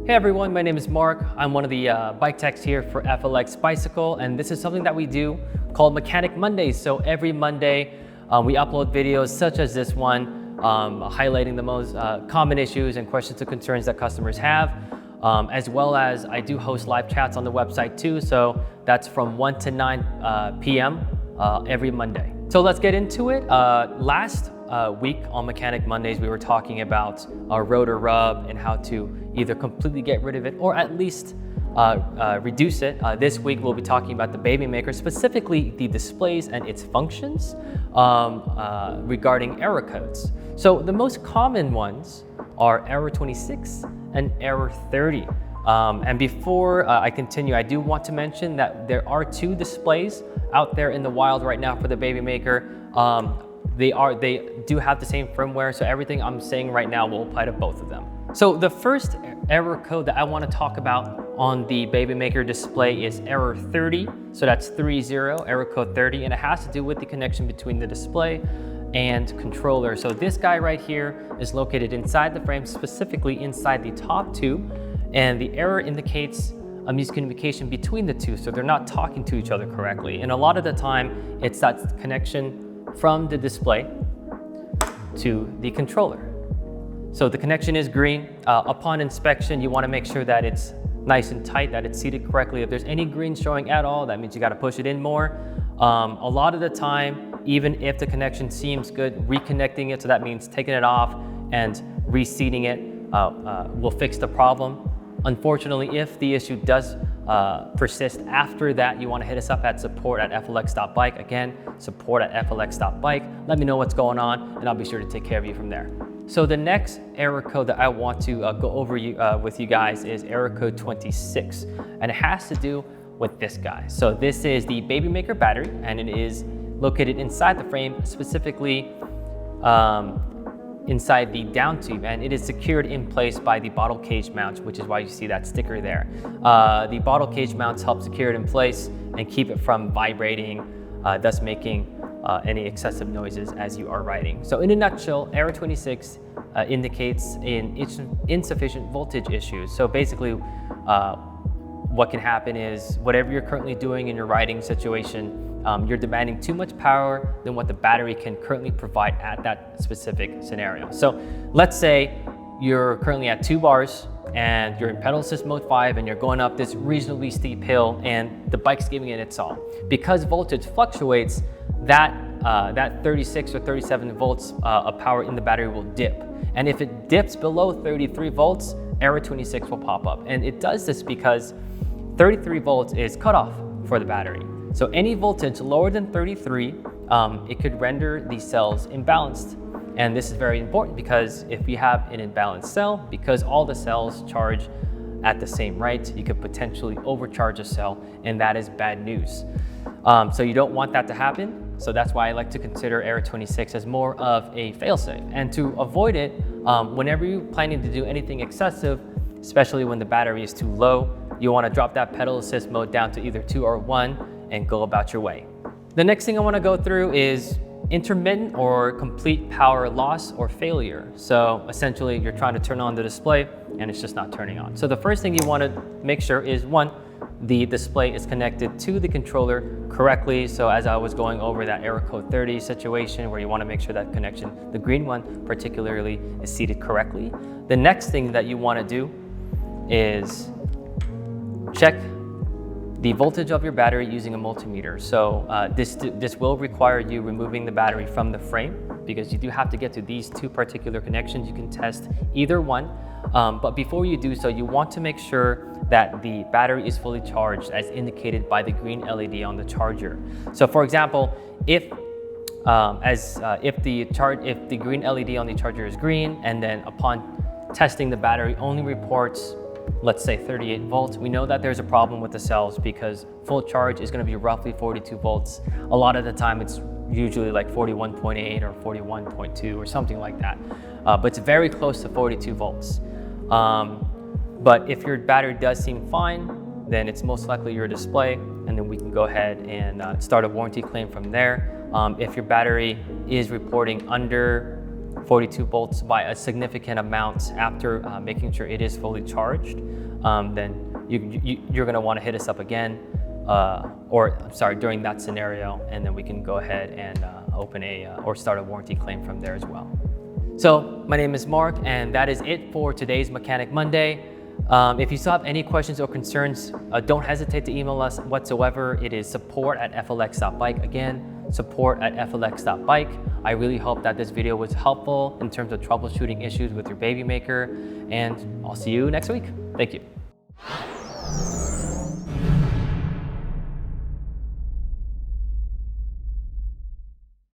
Hey everyone, my name is Mark. I'm one of the bike techs here for FLX Bicycle, and this is something that we do called Mechanic Mondays. So every Monday, we upload videos such as this one, highlighting the most common issues and questions and concerns that customers have, as well as I do host live chats on the website too. So that's from 1 to 9 p.m. Every Monday. So let's get into it. Last week on Mechanic Mondays, we were talking about our rotor rub and how to either completely get rid of it or at least reduce it. This week we'll be talking about the Babymaker, specifically the displays and its functions regarding error codes. So the most common ones are error 26 and error 30. And before I continue, I do want to mention that there are two displays out there in the wild right now for the Babymaker. They do have the same firmware, so everything I'm saying right now will apply to both of them. So the first error code that I want to talk about on the Babymaker display is error 30. So that's 30, error code 30, and it has to do with the connection between the display and controller. So this guy right here is located inside the frame, specifically inside the top tube, and the error indicates a miscommunication between the two, so they're not talking to each other correctly. And a lot of the time, it's that connection from the display to the controller. So the connection is green. Upon inspection, you want to make sure that it's nice and tight, that it's seated correctly. If there's any green showing at all, that means you got to push it in more. A lot of the time, even if the connection seems good, reconnecting it, so that means taking it off and reseating it will fix the problem. Unfortunately, if the issue does persist after that, you want to hit us up at support@flx.bike. Again, support@flx.bike. Let me know what's going on, and I'll be sure to take care of you from there. So the next error code that I want to go over with you guys is error code 26, and it has to do with this guy. So this is the Babymaker Battery, and it is located inside the frame, specifically inside the down tube, and it is secured in place by the bottle cage mounts, which is why you see that sticker there. The bottle cage mounts help secure it in place and keep it from vibrating, thus making any excessive noises as you are riding. So in a nutshell, error 26 indicates insufficient voltage issues. So basically, what can happen is whatever you're currently doing in your riding situation, you're demanding too much power than what the battery can currently provide at that specific scenario. So let's say you're currently at 2 bars and you're in pedal assist mode 5 and you're going up this reasonably steep hill and the bike's giving it its all. Because voltage fluctuates, that 36 or 37 volts of power in the battery will dip. And if it dips below 33 volts, error 26 will pop up. And it does this because 33 volts is cutoff for the battery. So any voltage lower than 33, it could render the cells imbalanced. And this is very important because if you have an imbalanced cell, because all the cells charge at the same rate, you could potentially overcharge a cell, and that is bad news. So you don't want that to happen. So that's why I like to consider error 26 as more of a failsafe. And to avoid it, whenever you're planning to do anything excessive, especially when the battery is too low, you want to drop that pedal assist mode down to either 2 or 1 and go about your way. The next thing I want to go through is intermittent or complete power loss or failure. So essentially you're trying to turn on the display and it's just not turning on. So the first thing you want to make sure is, one, the display is connected to the controller correctly. So as I was going over that error code 30 situation where you want to make sure that connection, the green one particularly, is seated correctly. The next thing that you want to do is check the voltage of your battery using a multimeter. So this will require you removing the battery from the frame because you do have to get to these two particular connections. You can test either one, but before you do so, you want to make sure that the battery is fully charged as indicated by the green LED on the charger. So for example, if the green LED on the charger is green, and then upon testing the battery only reports, let's say 38 volts, we know that there's a problem with the cells because full charge is going to be roughly 42 volts. A lot of the time it's usually like 41.8 or 41.2 or something like that, but it's very close to 42 volts. But if your battery does seem fine, then it's most likely your display, and then we can go ahead and start a warranty claim from there. If your battery is reporting under 42 volts by a significant amount after making sure it is fully charged, then you're going to want to hit us up again, during that scenario, and then we can go ahead and open or start a warranty claim from there as well. So my name is Mark, and that is it for today's Mechanic Monday. If you still have any questions or concerns, don't hesitate to email us whatsoever. It is support@flx.bike. Again, support@flx.bike. I really hope that this video was helpful in terms of troubleshooting issues with your Babymaker, and I'll see you next week. Thank you.